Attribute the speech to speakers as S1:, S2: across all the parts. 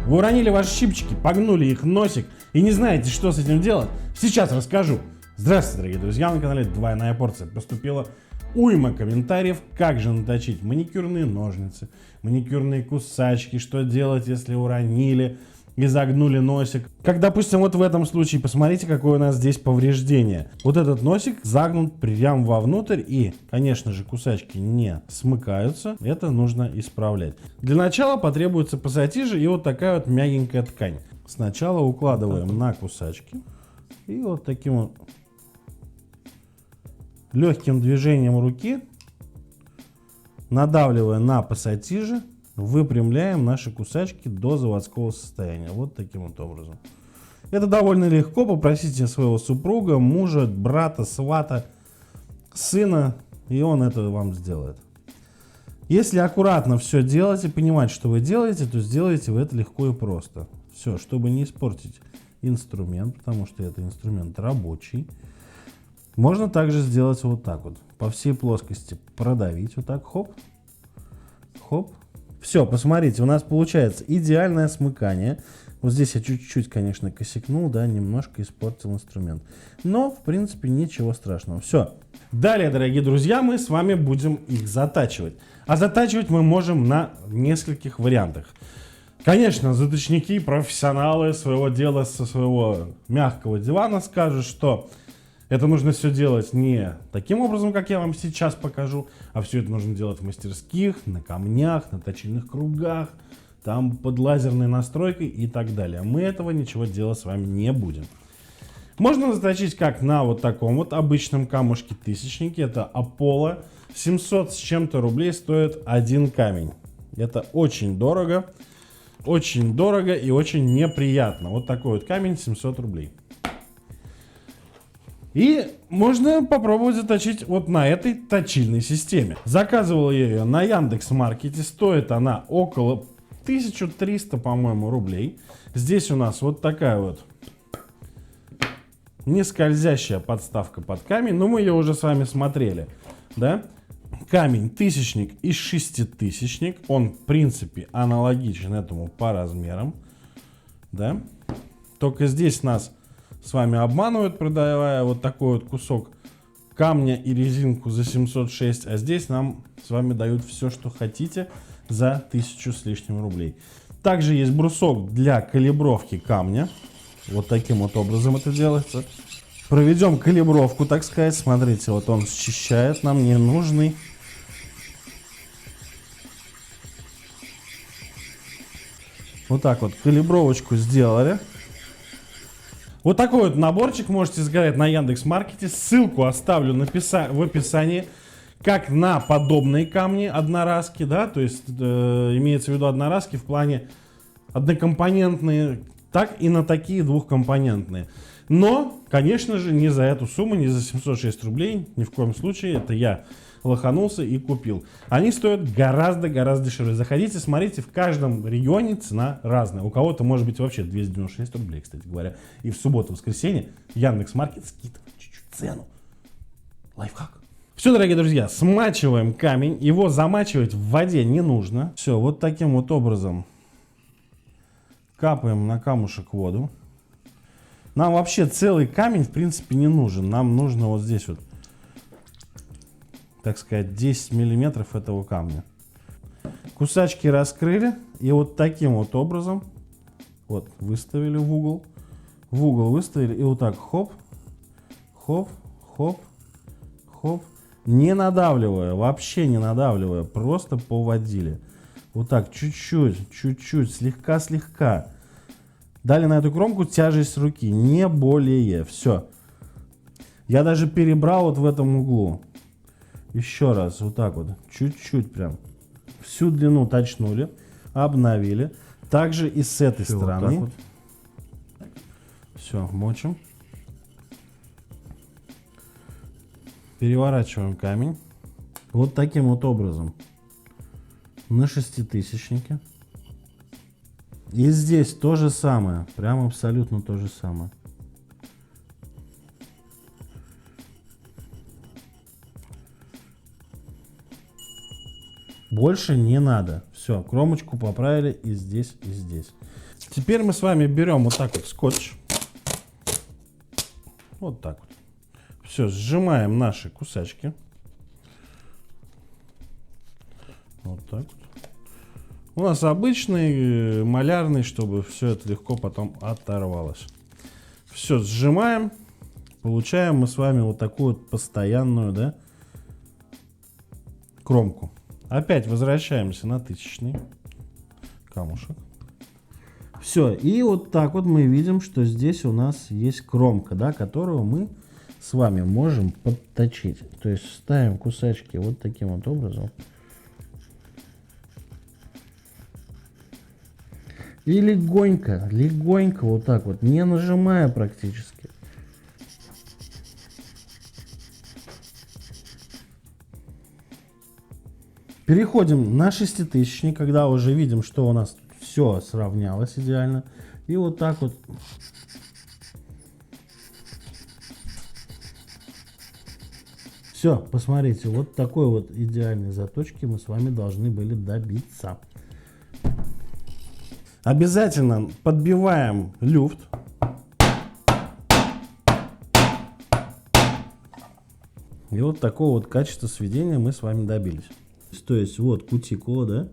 S1: Вы уронили ваши щипчики, погнули их носик и не знаете, что с этим делать? Сейчас расскажу. Здравствуйте, дорогие друзья, на канале Двойная Порция. Поступила уйма комментариев, как же наточить маникюрные ножницы, маникюрные кусачки, что делать, если уронили и загнули носик. Как, допустим, вот в этом случае, посмотрите, какое у нас здесь повреждение. Вот этот носик загнут прямо вовнутрь и, конечно же, кусачки не смыкаются. Это нужно исправлять. Для начала потребуется пассатижи и вот такая вот мягенькая ткань. Сначала укладываем на кусачки и вот таким вот легким движением руки, надавливая на пассатижи, выпрямляем наши кусачки до заводского состояния. Вот таким вот образом. Это довольно легко. Попросите своего супруга, мужа, брата, свата, сына, и он это вам сделает. Если аккуратно все делать и понимать, что вы делаете, то сделаете вы это легко и просто. Все, чтобы не испортить инструмент, потому что это инструмент рабочий. Можно также сделать вот так вот. По всей плоскости продавить вот так. Хоп. Хоп. Все, посмотрите, у нас получается идеальное смыкание. Вот здесь я чуть-чуть, конечно, косякнул, да, немножко испортил инструмент. Но, в принципе, ничего страшного. Все. Далее, дорогие друзья, мы с вами будем их затачивать. А затачивать мы можем на нескольких вариантах. Конечно, заточники, профессионалы своего дела, со своего мягкого дивана скажут, что это нужно все делать не таким образом, как я вам сейчас покажу, а все это нужно делать в мастерских, на камнях, на точильных кругах, там под лазерной настройкой и так далее. Мы этого ничего делать с вами не будем. Можно заточить как на вот таком вот обычном камушке-тысячнике. Это Apollo. 700 с чем-то рублей стоит один камень. Это очень дорого и очень неприятно. Вот такой вот камень 700 рублей. И можно попробовать заточить вот на этой точильной системе. Заказывал я ее на Яндекс.Маркете. Стоит она около 1300, по-моему, рублей. Здесь у нас вот такая вот не скользящая подставка под камень. Но мы ее уже с вами смотрели. Да? Камень тысячник и шеститысячник. Он, в принципе, аналогичен этому по размерам. Да? Только здесь нас с вами обманывают, продавая вот такой вот кусок камня и резинку за 706, а здесь нам с вами дают все, что хотите за 1000 с лишним рублей. Также есть брусок для калибровки камня. Вот таким вот образом это делается. Проведем калибровку, так сказать. Смотрите, вот он счищает нам ненужный. Вот так вот калибровочку сделали. Вот такой вот наборчик можете заказать на Яндекс.Маркете. Ссылку оставлю в описании. Как на подобные камни одноразки, да, то есть имеется в виду одноразки в плане однокомпонентные, так и на такие двухкомпонентные. Но, конечно же, не за эту сумму, не за 706 рублей, ни в коем случае. Это я лоханулся и купил. Они стоят гораздо дешевле. Заходите, смотрите, в каждом регионе цена разная. У кого-то может быть вообще 296 рублей, кстати говоря. И в субботу-воскресенье Яндекс.Маркет скидывает чуть-чуть цену. Лайфхак. Все, дорогие друзья, смачиваем камень. Его замачивать в воде не нужно. Все, вот таким вот образом капаем на камушек воду. Нам вообще целый камень, в принципе, не нужен. Нам нужно вот здесь вот, так сказать, 10 миллиметров этого камня. Кусачки раскрыли и вот таким вот образом вот выставили в угол выставили и вот так хоп, хоп, хоп, хоп, не надавливая, вообще не надавливая, просто поводили. Вот так чуть-чуть, слегка. Дали на эту кромку тяжесть руки, не более. Все. Я даже перебрал вот в этом углу. Еще раз, вот так вот, чуть-чуть прям. Всю длину точнули, обновили. Также и с этой стороны. Вот вот. Все, мочим. Переворачиваем камень. Вот таким вот образом. На шеститысячнике. И здесь то же самое. Прям абсолютно то же самое. Больше не надо. Все, кромочку поправили и здесь, и здесь. Теперь мы с вами берем вот так вот скотч. Вот так вот. Все, сжимаем наши кусачки. Вот так вот. У нас обычный малярный, чтобы все это легко потом оторвалось. Все, сжимаем. Получаем мы с вами вот такую вот постоянную, да, кромку. Опять возвращаемся на тысячный камушек. Все, и вот так вот мы видим, что здесь у нас есть кромка, да, которую мы с вами можем подточить. То есть ставим кусачки вот таким вот образом. И легонько, легонько вот так вот, не нажимая практически. Переходим на шеститысячник, когда уже видим, что у нас все сравнялось идеально. И вот так вот. Все, посмотрите, вот такой вот идеальной заточки мы с вами должны были добиться. Обязательно подбиваем люфт. И вот такого вот качества сведения мы с вами добились. То есть вот кутикула, да?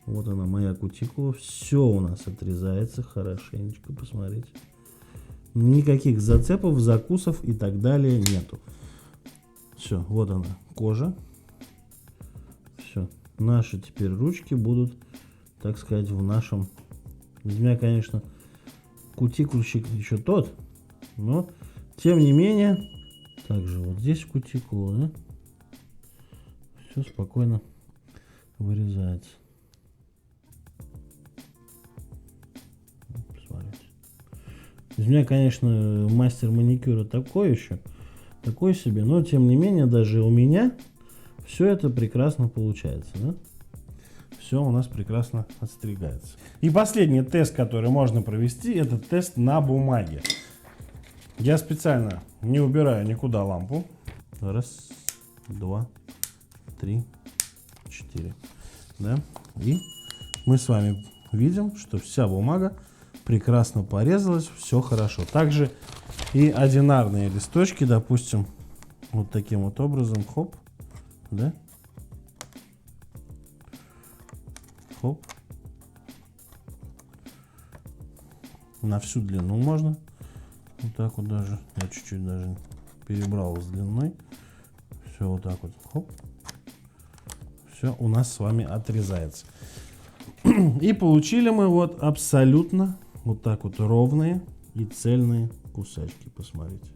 S1: Вот она, моя кутикула. Все у нас отрезается хорошенечко, посмотрите. Никаких зацепов, закусов и так далее нету. Все, вот она, кожа. Все. Наши теперь ручки будут, так сказать, в нашем... Из меня, конечно, кутикульщик еще тот, но тем не менее, также вот здесь кутикула, да? Все спокойно вырезается. Посмотрите. Из меня, конечно, мастер маникюра такой еще, такой себе, но тем не менее, даже у меня все это прекрасно получается, да? Все у нас прекрасно отстригается. И последний тест, который можно провести, это тест на бумаге. Я специально не убираю никуда лампу. Раз, два, три, четыре. Да? И мы с вами видим, что вся бумага прекрасно порезалась, все хорошо. Также и одинарные листочки, допустим, вот таким вот образом, хоп, да? Хоп. На всю длину можно. Вот так вот даже. Я чуть-чуть даже перебрал с длиной. Все вот так вот. Хоп. Все у нас с вами отрезается. И получили мы вот абсолютно вот так вот ровные и цельные кусачки. Посмотрите.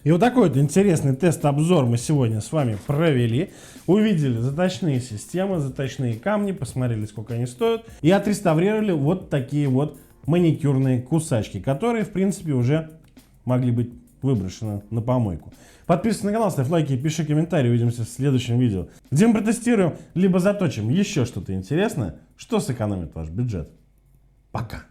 S1: И вот такой вот интересный тест-обзор мы сегодня с вами провели. Увидели заточные системы, заточные камни, посмотрели, сколько они стоят. И отреставрировали вот такие вот маникюрные кусачки, которые, в принципе, уже могли быть выброшены на помойку. Подписывайся на канал, ставь лайки и пиши комментарии. Увидимся в следующем видео, где мы протестируем, либо заточим еще что-то интересное, что сэкономит ваш бюджет. Пока!